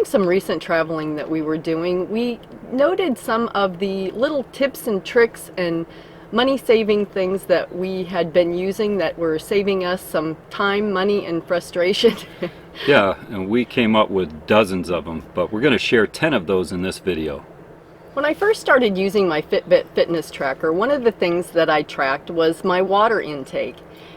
during some recent traveling that we were doing, we noted some of the little tips and tricks and money-saving things that we had been using that were saving us some time, money, and frustration. Yeah, and we came up with dozens of them, but we're going to share 10 of those in this video. When I first started using my Fitbit fitness tracker, one of the things that I tracked was my water intake.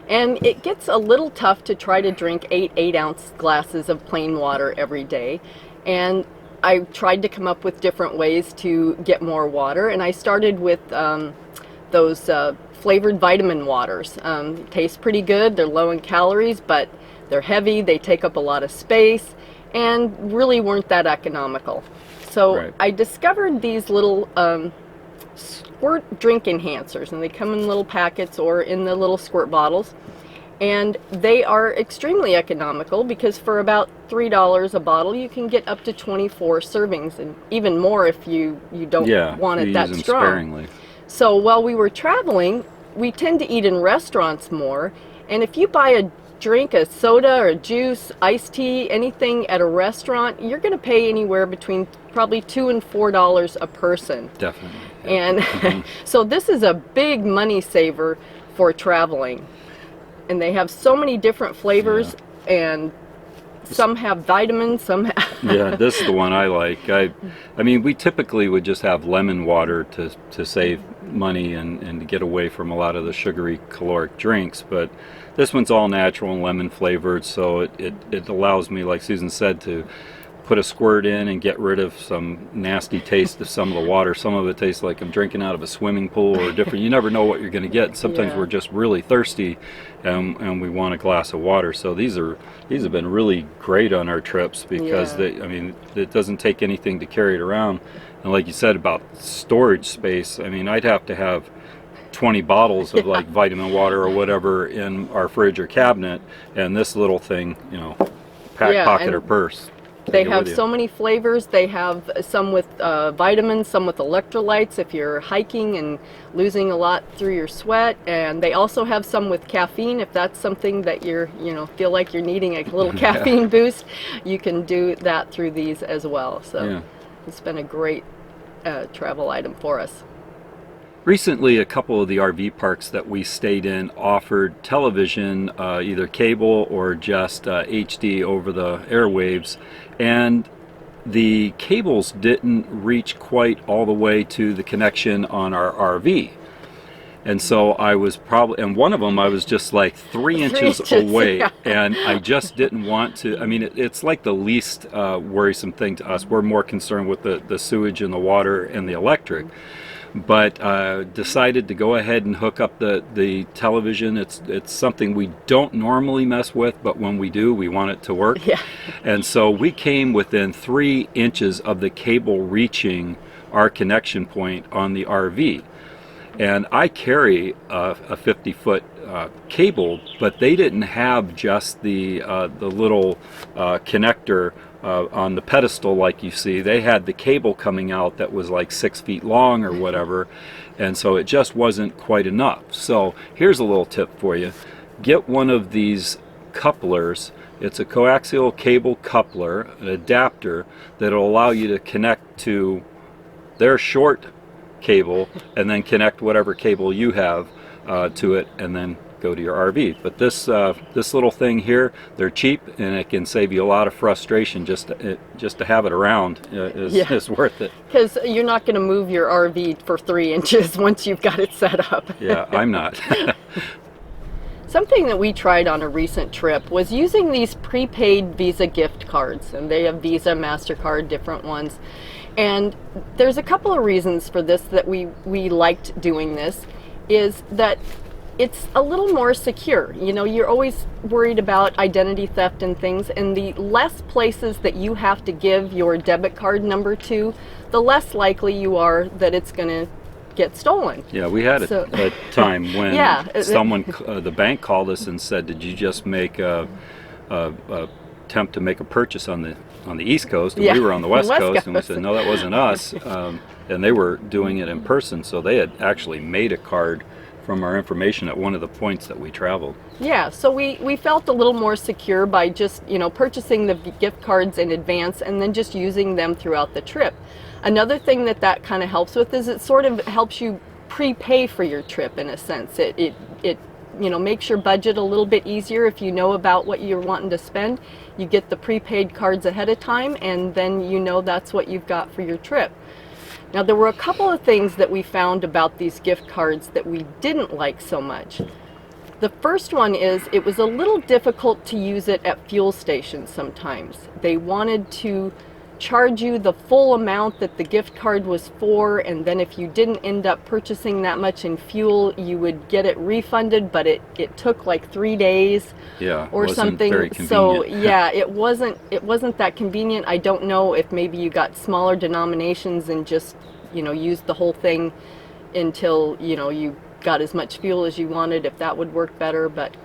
And it gets a little tough to try to drink 8-ounce glasses of plain water every day. And I tried to come up with different ways to get more water. And I started with those flavored vitamin waters. Taste pretty good. They're low in calories, but they're heavy. They take up a lot of space and really weren't that economical. So Right. I discovered these little squirt drink enhancers, and they come in little packets or in the little squirt bottles, and they are extremely economical because for about $3 a bottle you can get up to 24 servings, and even more if you don't want it that strong. Sparingly. So while we were traveling, we tend to eat in restaurants more, and if you buy a drink, a soda or a juice, iced tea, anything at a restaurant, you're going to pay anywhere between probably $2 and $4 a person. Definitely. And so this is a big money saver for traveling. And they have so many different flavors, and some have vitamins, some have... Yeah, this is the one I like. I mean, we typically would just have lemon water to save money and to get away from a lot of the sugary caloric drinks, but this one's all natural and lemon flavored, so it allows me, like Susan said, to put a squirt in and get rid of some nasty taste of some of the water. Some of it tastes like I'm drinking out of a swimming pool or different. You never know what you're going to get. Sometimes we're just really thirsty and we want a glass of water. So these have been really great on our trips because it doesn't take anything to carry it around. And like you said about storage space, I mean, I'd have to have 20 bottles of like vitamin water or whatever in our fridge or cabinet, and this little thing, pocket or purse. They have so many flavors. They have some with vitamins, some with electrolytes if you're hiking and losing a lot through your sweat, and they also have some with caffeine if that's something that you're feel like you're needing a little caffeine boost. You can do that through these as well. So it's been a great travel item for us. Recently, a couple of the RV parks that we stayed in offered television, either cable or just HD over the airwaves, and the cables didn't reach quite all the way to the connection on our RV. And so I was and one of them I was just like 3 inches away, and I just didn't want to. I mean, it's like the least worrisome thing to us. We're more concerned with the sewage and the water and the electric. But decided to go ahead and hook up the television. It's something we don't normally mess with, but when we do, we want it to work. Yeah. And so we came within 3 inches of the cable reaching our connection point on the RV. And I carry a 50-foot cable, but they didn't have just the little connector on the pedestal like you see. They had the cable coming out that was like 6 feet long or whatever, and so it just wasn't quite enough. So here's a little tip for you. Get one of these couplers. It's a coaxial cable coupler, an adapter that'll allow you to connect to their short cable and then connect whatever cable you have to it and then go to your RV. But this little thing here, they're cheap and it can save you a lot of frustration just to have it around is worth it. Because you're not going to move your RV for 3 inches once you've got it set up. Yeah, I'm not. Something that we tried on a recent trip was using these prepaid Visa gift cards, and they have Visa, MasterCard, different ones. And there's a couple of reasons for this that we liked doing this, is that it's a little more secure. You're always worried about identity theft and things, and the less places that you have to give your debit card number to, the less likely you are that it's going to get stolen. Yeah, we had a time when someone, the bank called us and said, "Did you just make a attempt to make a purchase on the East Coast?" And we were on the West Coast, and we said, "No, that wasn't us." And they were doing it in person, so they had actually made a card from our information at one of the points that we traveled. Yeah, so we felt a little more secure by just, purchasing the gift cards in advance and then just using them throughout the trip. Another thing that kind of helps with is it sort of helps you prepay for your trip in a sense. It makes your budget a little bit easier if you know about what you're wanting to spend. You get the prepaid cards ahead of time, and then that's what you've got for your trip. Now, there were a couple of things that we found about these gift cards that we didn't like so much. The first one is it was a little difficult to use it at fuel stations sometimes. They wanted to charge you the full amount that the gift card was for, and then if you didn't end up purchasing that much in fuel, you would get it refunded, but it took like 3 days or something. Very convenient. So yeah, it wasn't that convenient. I don't know if maybe you got smaller denominations and just used the whole thing until you got as much fuel as you wanted, if that would work better, but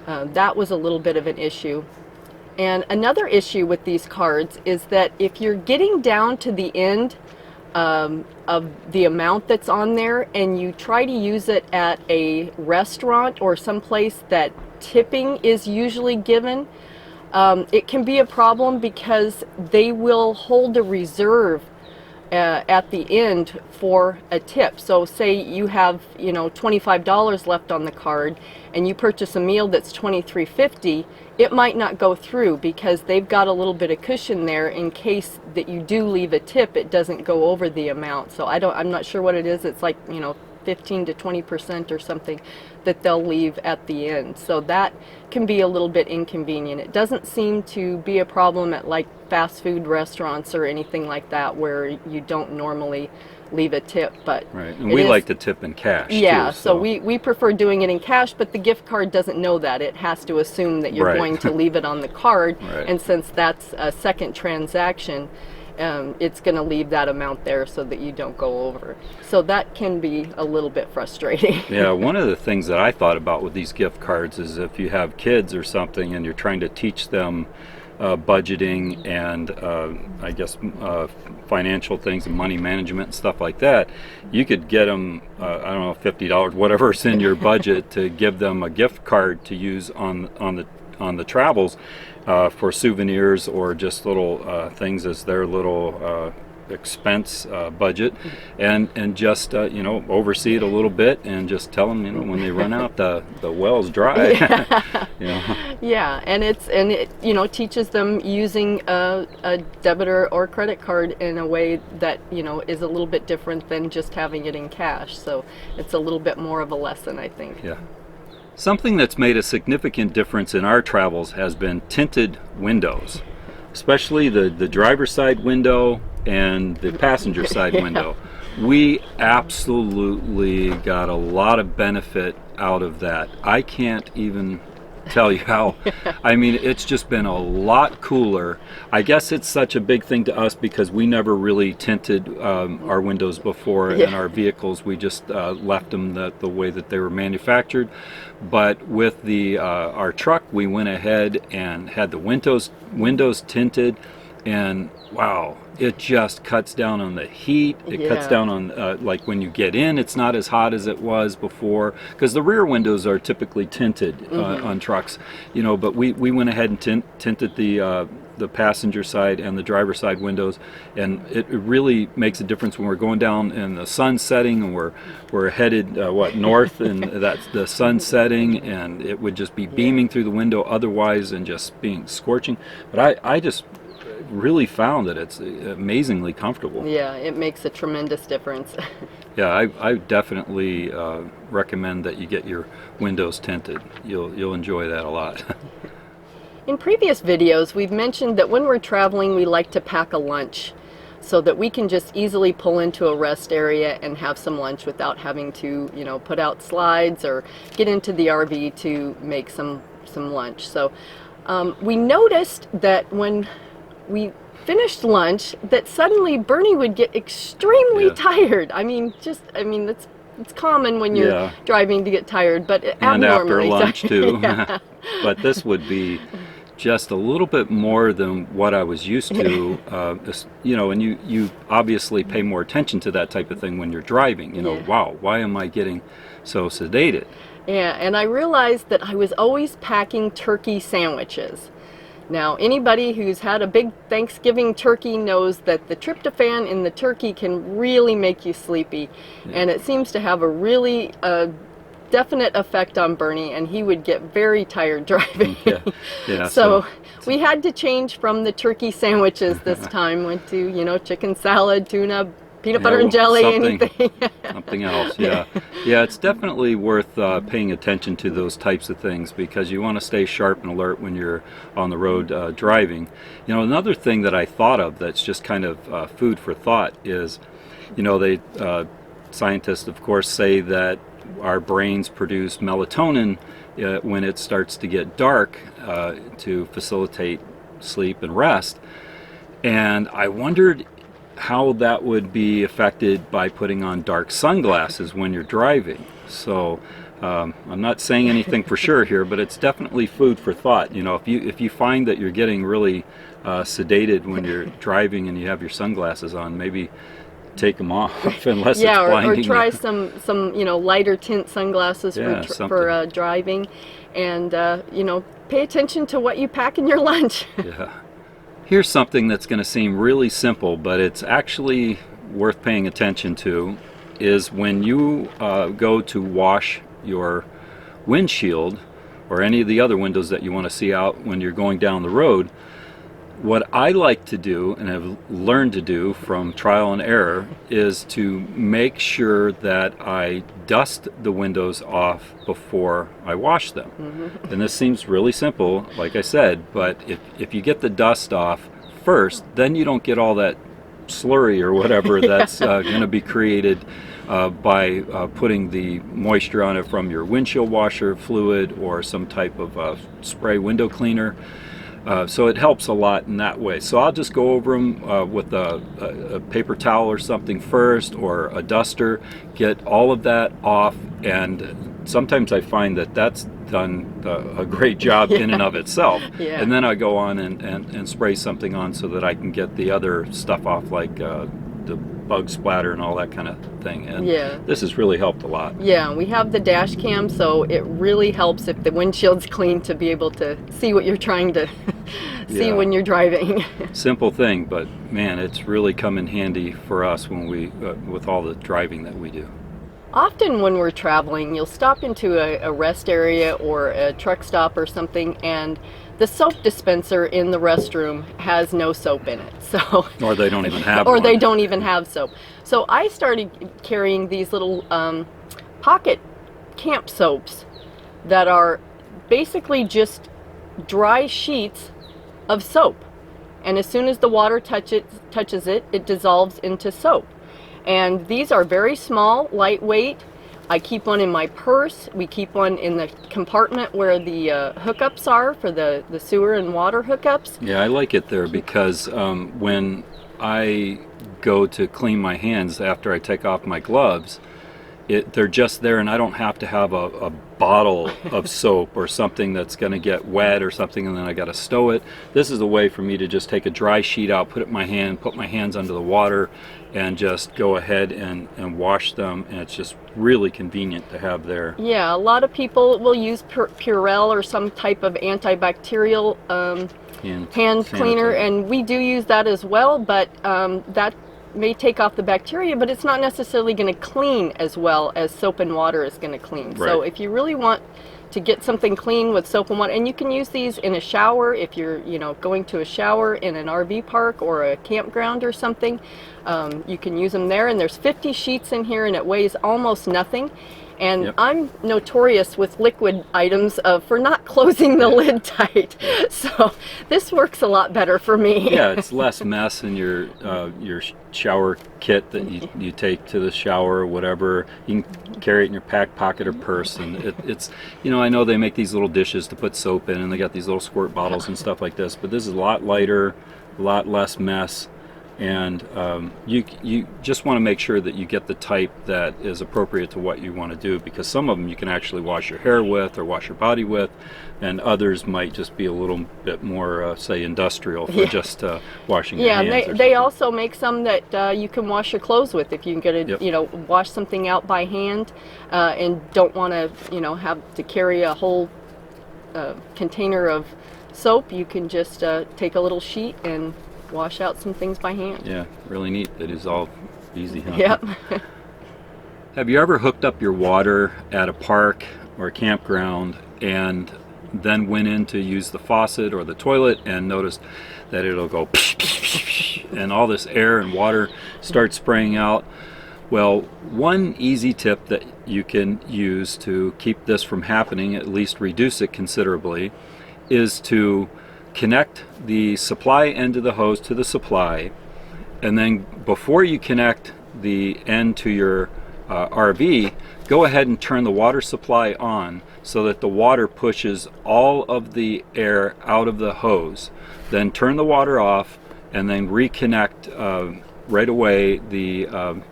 that was a little bit of an issue. And another issue with these cards is that if you're getting down to the end of the amount that's on there and you try to use it at a restaurant or someplace that tipping is usually given, it can be a problem because they will hold a reserve at the end for a tip. So say you have $25 left on the card and you purchase a meal that's $23.50, it might not go through because they've got a little bit of cushion there in case that you do leave a tip, it doesn't go over the amount. So I'm not sure what it is. It's like 15 to 20% or something that they'll leave at the end. So that can be a little bit inconvenient. It doesn't seem to be a problem at like fast food restaurants or anything like that where you don't normally leave a tip, but right. And we like to tip in cash yeah, too, so we prefer doing it in cash, but the gift card doesn't know that. It has to assume that you're going to leave it on the card, and since that's a second transaction, it's going to leave that amount there so that you don't go over. So that can be a little bit frustrating. Yeah, one of the things that I thought about with these gift cards is if you have kids or something and you're trying to teach them budgeting and I guess financial things and money management and stuff like that, you could get them I don't know, $50, whatever's in your budget, to give them a gift card to use on the travels for souvenirs or just little things as their little expense budget, and just oversee it a little bit and just tell them when they run out the well's dry. Yeah, and it teaches them using a debit or credit card in a way that is a little bit different than just having it in cash. So it's a little bit more of a lesson, I think. Yeah. Something that's made a significant difference in our travels has been tinted windows, especially the driver's side window and the passenger side window. We absolutely got a lot of benefit out of that. I can't even tell you how. I mean, it's just been a lot cooler. I guess it's such a big thing to us because we never really tinted our windows before in our vehicles. We just left them the way that they were manufactured. But with our truck, we went ahead and had the windows tinted, and wow, it just cuts down on the heat. It cuts down on like when you get in, it's not as hot as it was before, because the rear windows are typically tinted on trucks, but we went ahead and tinted the passenger side and the driver side windows, and it really makes a difference when we're going down and the sun's setting and we're headed north, and that's the sun setting, and it would just be beaming through the window otherwise and just being scorching. But I just really found that it's amazingly comfortable. Yeah, it makes a tremendous difference. Yeah, I definitely recommend that you get your windows tinted. You'll enjoy that a lot. In previous videos, we've mentioned that when we're traveling, we like to pack a lunch so that we can just easily pull into a rest area and have some lunch without having to, put out slides or get into the RV to make some lunch. So we noticed that when we finished lunch, that suddenly Bernie would get extremely tired. It's common when you're driving to get tired, but and after abnormally lunch too. Yeah. But this would be just a little bit more than what I was used to. You know, and you obviously pay more attention to that type of thing when you're driving. You know, Yeah. wow, why am I getting so sedated? Yeah, and I realized that I was always packing turkey sandwiches. Now, anybody who's had a big Thanksgiving turkey knows that the tryptophan in the turkey can really make you sleepy, and it seems to have a really definite effect on Bernie, and he would get very tired driving. Yeah, yeah. So we had to change from the turkey sandwiches this time. Went to, you know, chicken salad, tuna, peanut butter and jelly, anything. Something else, yeah. Yeah, it's definitely worth paying attention to those types of things, because you want to stay sharp and alert when you're on the road driving. You know, another thing that I thought of that's just kind of food for thought is, you know, scientists, of course, say that our brains produce melatonin when it starts to get dark to facilitate sleep and rest. And I wondered how that would be affected by putting on dark sunglasses when you're driving. So I'm not saying anything for sure here, but it's definitely food for thought. You know, if you find that you're getting really sedated when you're driving and you have your sunglasses on, maybe take them off unless it's blinding. Or try you. some you know, lighter tint sunglasses for driving, and you know, pay attention to what you pack in your lunch. Yeah. Here's something that's going to seem really simple, but it's actually worth paying attention to, is when you go to wash your windshield or any of the other windows that you want to see out when you're going down the road. What I like to do, and have learned to do from trial and error, is to make sure that I dust the windows off before I wash them. Mm-hmm. And this seems really simple, like I said, but if you get the dust off first, then you don't get all that slurry or whatever that's going to be created by putting the moisture on it from your windshield washer fluid or some type of spray window cleaner. So it helps a lot in that way. So I'll just go over them with a paper towel or something first, or a duster, get all of that off, and sometimes I find that that's done a great job in and of itself. Yeah. And then I go on and spray something on so that I can get the other stuff off, like the bug splatter and all that kind of thing. And this has really helped a lot. Yeah, we have the dash cam, so it really helps if the windshield's clean to be able to see what you're trying to see when you're driving. Simple thing, but man, it's really come in handy for us when we with all the driving that we do. Often when we're traveling, you'll stop into a rest area or a truck stop or something, and the soap dispenser in the restroom has no soap in it. So or they don't even have or one. they don't even have soap. So I started carrying these little pocket camp soaps that are basically just dry sheets of soap, and as soon as the water touches it, it dissolves into soap. And these are very small, lightweight. I keep one in my purse. We keep one in the compartment where the hookups are for the sewer and water hookups. Yeah, I like it there because when I go to clean my hands after I take off my gloves, they're just there, and I don't have to have a bottle of soap or something that's going to get wet or something, and then I got to stow it. This is a way for me to just take a dry sheet out, put it in my hand, put my hands under the water, and just go ahead and wash them. And it's just really convenient to have there. Yeah, a lot of people will use Purell or some type of antibacterial hand cleaner, and we do use that as well, but that may take off the bacteria, but it's not necessarily going to clean as well as soap and water is going to clean. Right. So if you really want to get something clean with soap and water, and you can use these in a shower if you're, you know, going to a shower in an RV park or a campground or something, you can use them there. And there's 50 sheets in here, and it weighs almost nothing. And I'm notorious with liquid items for not closing the lid tight. So this works a lot better for me. Yeah, it's less mess in your shower kit that you take to the shower or whatever. You can carry it in your back pocket or purse. And it's, you know, I know they make these little dishes to put soap in, and they got these little squirt bottles and stuff like this, but this is a lot lighter, a lot less mess. And you just want to make sure that you get the type that is appropriate to what you want to do, because some of them you can actually wash your hair with or wash your body with, and others might just be a little bit more, say, industrial for just washing your hands. Yeah, they also make some that you can wash your clothes with if you can get a, Yep. you know, wash something out by hand and don't want to, you know, have to carry a whole container of soap. You can just take a little sheet and wash out some things by hand. Yeah, really neat. That is all easy, huh? Yep. Have you ever hooked up your water at a park or a campground and then went in to use the faucet or the toilet and noticed that it'll go and all this air and water starts spraying out? Well, one easy tip that you can use to keep this from happening, at least reduce it considerably, is to connect the supply end of the hose to the supply, and then before you connect the end to your RV, go ahead and turn the water supply on so that the water pushes all of the air out of the hose. Then turn the water off and then reconnect right away the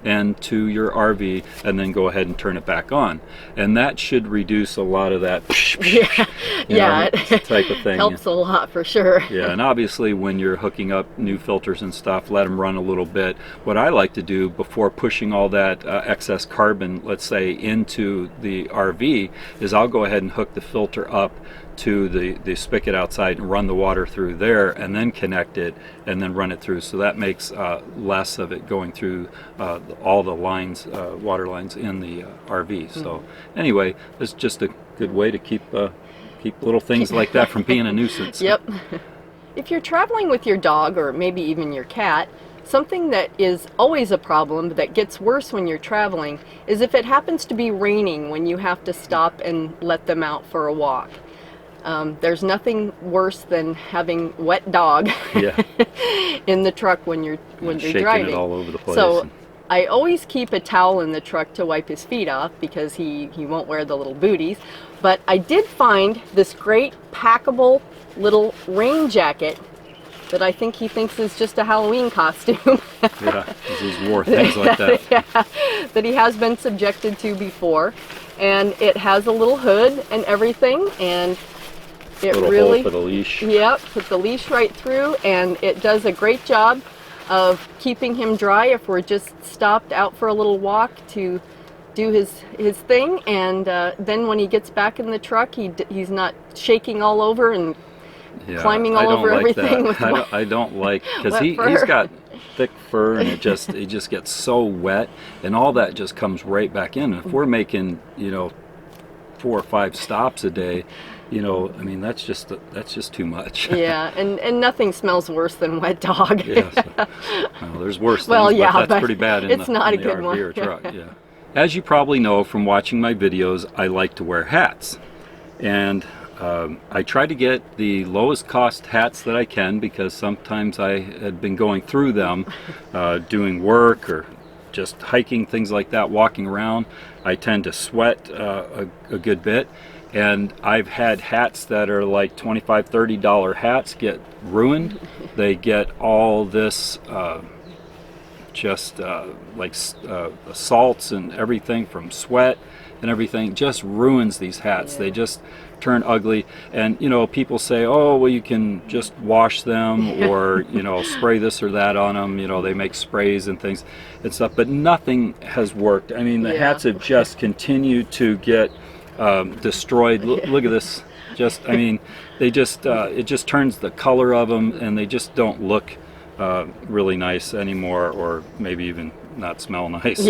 end to your RV, and then go ahead and turn it back on, and that should reduce a lot of that type of thing. Helps a lot for sure. Yeah, and obviously when you're hooking up new filters and stuff, let them run a little bit. What I like to do before pushing all that excess carbon, let's say, into the RV, is I'll go ahead and hook the filter up to the spigot outside and run the water through there, and then connect it and then run it through, so that makes less of it going through all the lines, water lines in the RV. So anyway, it's just a good way to keep little things like that from being a nuisance. Yep. If you're traveling with your dog or maybe even your cat, something that is always a problem that gets worse when you're traveling is if it happens to be raining when you have to stop and let them out for a walk. There's nothing worse than having wet dog in the truck when you're shaking driving. It all over the place. So I always keep a towel in the truck to wipe his feet off because he won't wear the little booties. But I did find this great packable little rain jacket that I think he thinks is just a Halloween costume. Yeah, he's wore things like that. Yeah, that he has been subjected to before. And it has a little hood and everything, and it little really, hole for the leash. Yep, put the leash right through, and it does a great job of keeping him dry if we're just stopped out for a little walk to do his thing. And then when he gets back in the truck, he's not shaking all over and climbing all over everything. With I don't like, because he's got thick fur, and it just gets so wet, and all that just comes right back in. And if we're making 4 or 5 stops a day, I mean, that's just too much. Yeah, and nothing smells worse than wet dog. Yeah, well, there's worse things, but that's pretty bad in the RV or truck. Yeah. As you probably know from watching my videos, I like to wear hats, and I try to get the lowest cost hats that I can, because sometimes I had been going through them doing work or just hiking, things like that, walking around. I tend to sweat a good bit, and I've had hats that are like $25, $30 hats get ruined. They get all this salts and everything from sweat and everything, just ruins these hats. Yeah. They just turn ugly, and people say, oh, well, you can just wash them or spray this or that on them. They make sprays and things and stuff, but nothing has worked. I mean, the hats have just continued to get destroyed. Look at this. I mean, they just it just turns the color of them, and they just don't look really nice anymore, or maybe even not smell nice.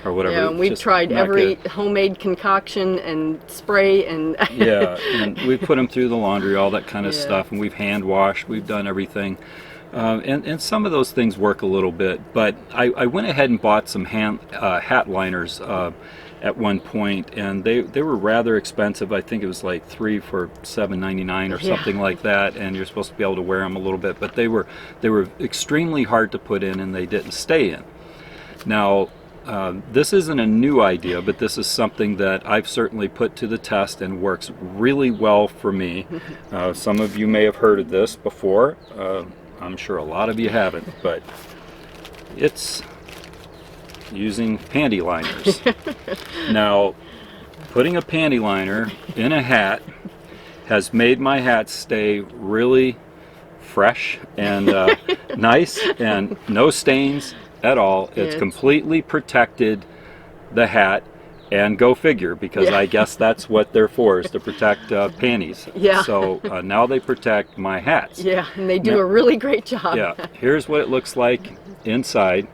Or whatever. Yeah, we've tried every homemade concoction and spray and yeah, and we put them through the laundry, all that kind of stuff, and we've hand washed, we've done everything, and some of those things work a little bit. But I went ahead and bought some hat liners at one point, and they were rather expensive. I think it was like 3 for $7.99 or something like that, and you're supposed to be able to wear them a little bit, but they were extremely hard to put in, and they didn't stay in. Now, this isn't a new idea, but this is something that I've certainly put to the test and works really well for me. Some of you may have heard of this before. I'm sure a lot of you haven't, but it's using panty liners. Now, putting a panty liner in a hat has made my hat stay really fresh and nice, and no stains at all. It's completely protected the hat, and go figure, because I guess that's what they're for, is to protect panties. Yeah. So now they protect my hats. Yeah, and they do a really great job. Yeah, here's what it looks like inside.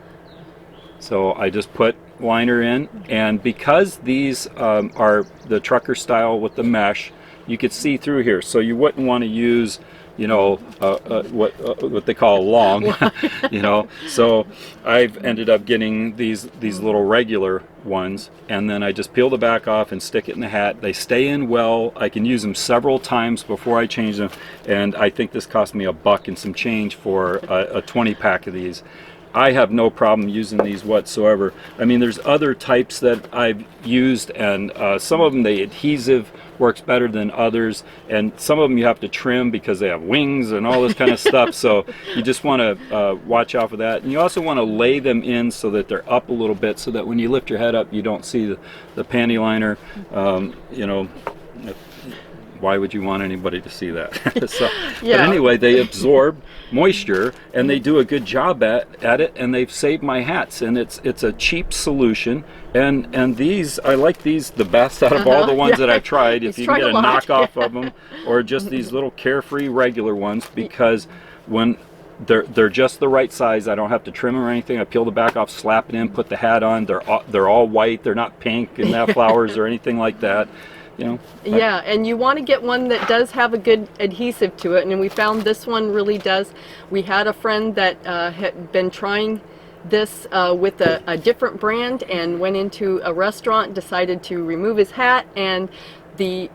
So I just put liner in, and because these are the trucker style with the mesh, you could see through here. So you wouldn't want to use, you know, what they call long, you know. So I've ended up getting these little regular ones, and then I just peel the back off and stick it in the hat. They stay in well. I can use them several times before I change them, and I think this cost me $1 and some change for a 20 pack of these. I have no problem using these whatsoever. I mean, there's other types that I've used, and some of them, the adhesive works better than others, and some of them you have to trim because they have wings and all this kind of stuff. So you just want to watch out for that. And you also want to lay them in so that they're up a little bit, so that when you lift your head up, you don't see the panty liner. You know, why would you want anybody to see that? So, Yeah. But anyway, they absorb moisture, and they do a good job at it, and they've saved my hats, and it's a cheap solution. And these, I like these the best out of all the ones that I've tried. If you can get a knockoff of them, or just these little Carefree regular ones, because when they're just the right size, I don't have to trim them or anything. I peel the back off, slap it in, put the hat on. They're all white. They're not pink and have flowers or anything like that. You know? Yeah, and you want to get one that does have a good adhesive to it, and we found this one really does. We had a friend that had been trying this with a different brand, and went into a restaurant, decided to remove his hat, and the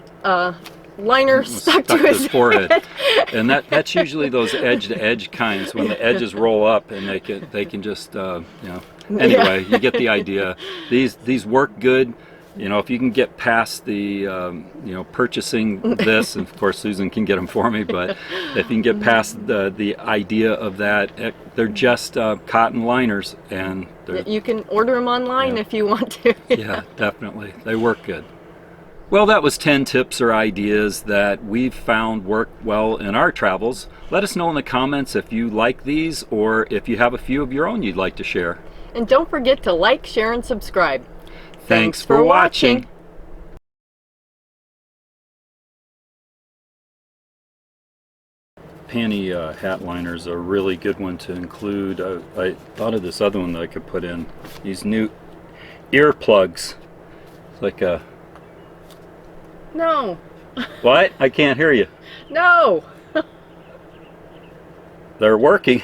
liner stuck to his forehead. And that's usually those edge-to-edge kinds, when the edges roll up, and they can just you know. Anyway, you get the idea. These work good. You know, if you can get past the, you know, purchasing this, and of course Susan can get them for me, but if you can get past the idea of that, they're just cotton liners, and you can order them online if you want to. Yeah, definitely. They work good. Well, that was 10 tips or ideas that we've found work well in our travels. Let us know in the comments if you like these, or if you have a few of your own you'd like to share. And don't forget to like, share, and subscribe. Thanks for watching. Panty hat liners are a really good one to include. I thought of this other one that I could put in. These new earplugs. It's like a... No. What? I can't hear you. No. They're working.